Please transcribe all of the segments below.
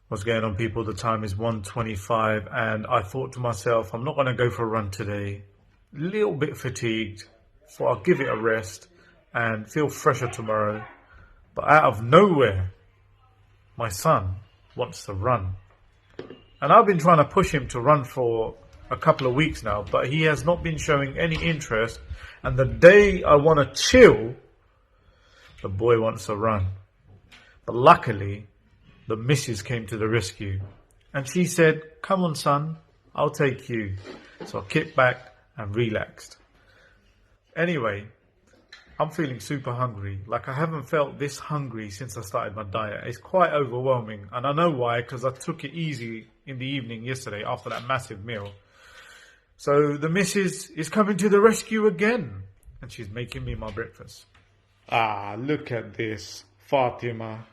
What's going on, people? The time is 1:25 and I thought to myself, I'm not going to go for a run today. A little bit fatigued, so I'll give it a rest and feel fresher tomorrow. But out of nowhere, my son wants to run. And I've been trying to push him to run for a couple of weeks now, but he has not been showing any interest. And the day I want to chill, the boy wants to run. But luckily, the missus came to the rescue and she said, "Come on, son, I'll take you." So I kicked back and relaxed. Anyway, I'm feeling super hungry. Like I haven't felt this hungry since I started my diet. It's quite overwhelming. And I know why, because I took it easy in the evening yesterday after that massive meal. So the missus is coming to the rescue again and she's making me my breakfast. Ah, look at this. Fatima.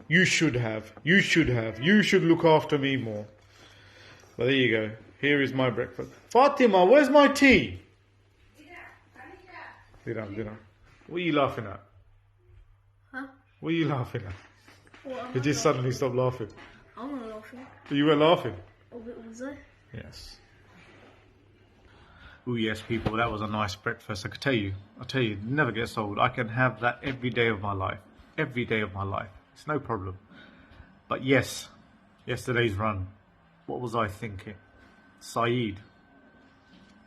You should look after me more. But there you go. Here is my breakfast. Fatima, where's my tea? Dina. What are you laughing at? Huh? What are you laughing at? What, You just suddenly stopped laughing. I'm not laughing. You were laughing? Oh, was I? Yes. Oh yes, people, that was a nice breakfast. I'll tell you, it never gets old. I can have that every day of my life. Every day of my life. It's no problem. But yes, yesterday's run. What was I thinking? Saeed.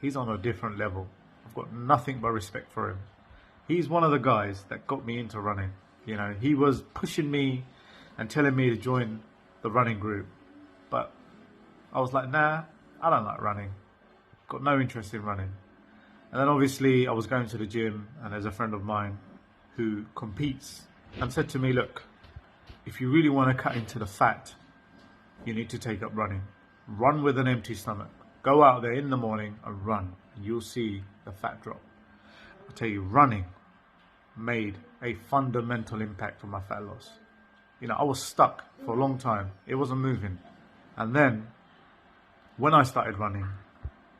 He's on a different level. I've got nothing but respect for him. He's one of the guys that got me into running. You know, he was pushing me and telling me to join the running group. But I was like, nah, I don't like running. Got no interest in running. And then obviously I was going to the gym and there's a friend of mine who competes and said to me, look, if you really want to cut into the fat, you need to take up running. Run with an empty stomach. Go out there in the morning and run and you'll see the fat drop. I'll tell you, running made a fundamental impact on my fat loss. You know, I was stuck for a long time. It wasn't moving. And then when I started running,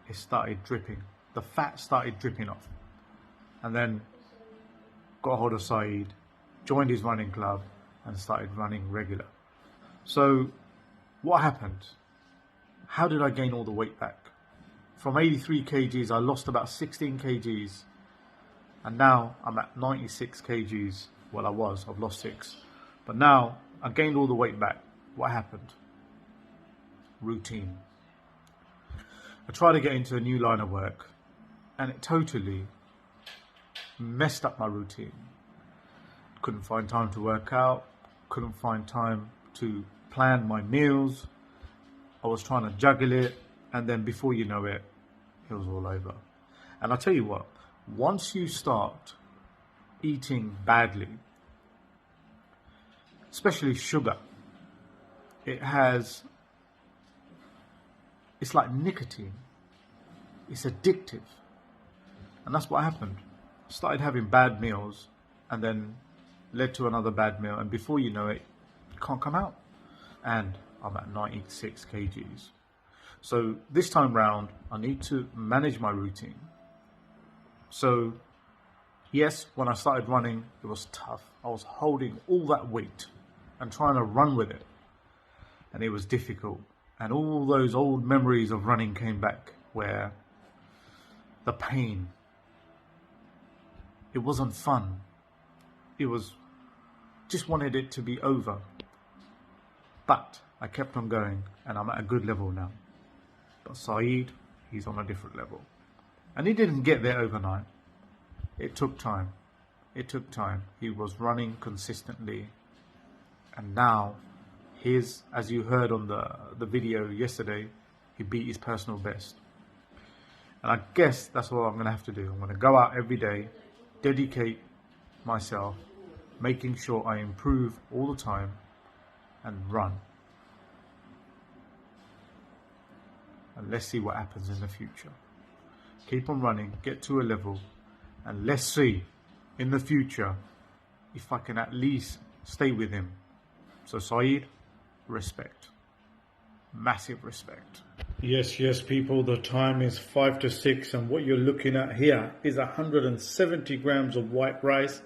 it started dripping. The fat started dripping off. And then got hold of Saeed, joined his running club and started running regular. So what happened? How did I gain all the weight back? From 83 kgs, I lost about 16 kgs. And now I'm at 96 kgs. Well, I've lost 6. But now I gained all the weight back. What happened? Routine. I tried to get into a new line of work and it totally messed up my routine. Couldn't find time to work out, couldn't find time to plan my meals. I was trying to juggle it and then before you know it, it was all over. And I'll tell you what, once you start eating badly, especially sugar, it's like nicotine. It's addictive. And that's what happened. I started having bad meals and then led to another bad meal. And before you know it, you can't come out. And I'm at 96 kgs. So this time round, I need to manage my routine. So yes, when I started running, it was tough. I was holding all that weight and trying to run with it. And it was difficult. And all those old memories of running came back where the pain, it wasn't fun. It was, just wanted it to be over. But I kept on going and I'm at a good level now. But Saeed, he's on a different level. And he didn't get there overnight. It took time. He was running consistently. And now, as you heard on the video yesterday, he beat his personal best. And I guess that's what I'm going to have to do. I'm going to go out every day, dedicate myself, making sure I improve all the time and run. And let's see what happens in the future. Keep on running, get to a level, and let's see in the future if I can at least stay with him. So Saeed, respect. Massive respect. Yes, people, the time is 5 to 6 and what you're looking at here is 170 grams of white rice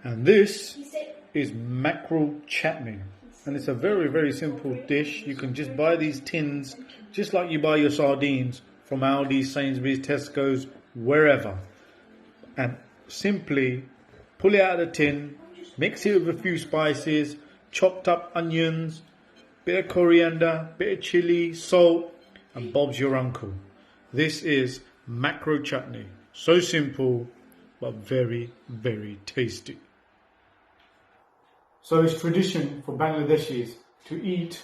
and this is mackerel chutney. And it's a very, very simple dish. You can just buy these tins, just like you buy your sardines from Aldi, Sainsbury's, Tesco's, wherever. And simply pull it out of the tin, mix it with a few spices, chopped up onions, bit of coriander, bit of chili, salt, and Bob's your uncle. This is macro chutney. So simple, but very, very tasty. So it's tradition for Bangladeshis to eat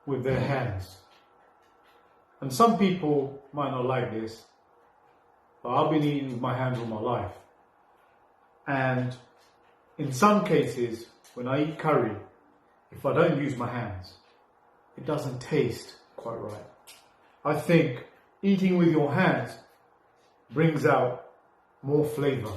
with their hands. And some people might not like this, but I've been eating with my hands all my life. And in some cases, when I eat curry, if I don't use my hands, it doesn't taste quite right. I think eating with your hands brings out more flavor.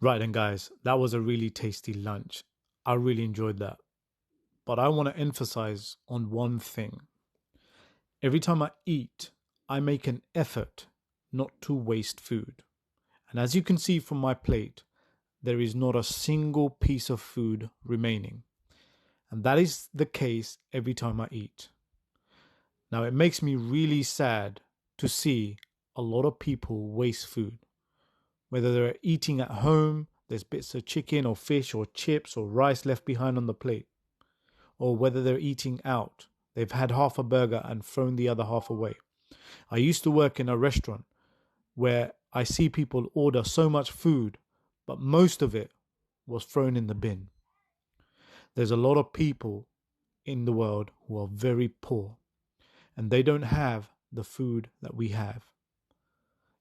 Right then, guys, that was a really tasty lunch. I really enjoyed that. But I want to emphasize on one thing. Every time I eat, I make an effort not to waste food. And as you can see from my plate, there is not a single piece of food remaining. And that is the case every time I eat. Now, it makes me really sad to see a lot of people waste food. Whether they're eating at home, there's bits of chicken or fish or chips or rice left behind on the plate. Or whether they're eating out, they've had half a burger and thrown the other half away. I used to work in a restaurant where I see people order so much food, but most of it was thrown in the bin. There's a lot of people in the world who are very poor, and they don't have the food that we have.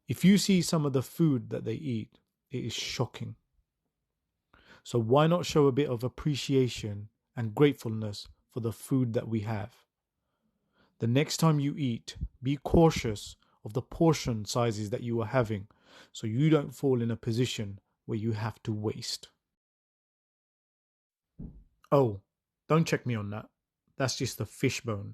If you see some of the food that they eat, it is shocking. So why not show a bit of appreciation and gratefulness for the food that we have? The next time you eat, be cautious of the portion sizes that you are having so you don't fall in a position where you have to waste. Oh, don't check me on that. That's just a fishbone.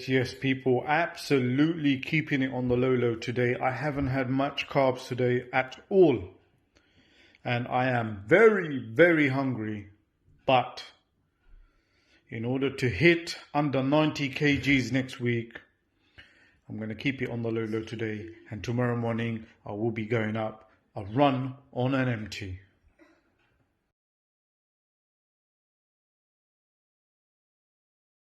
Yes, people, absolutely keeping it on the low today. I haven't had much carbs today at all. And I am very, very hungry. But in order to hit under 90 kgs next week, I'm going to keep it on the low today. And tomorrow morning, I will be going up a run on an empty.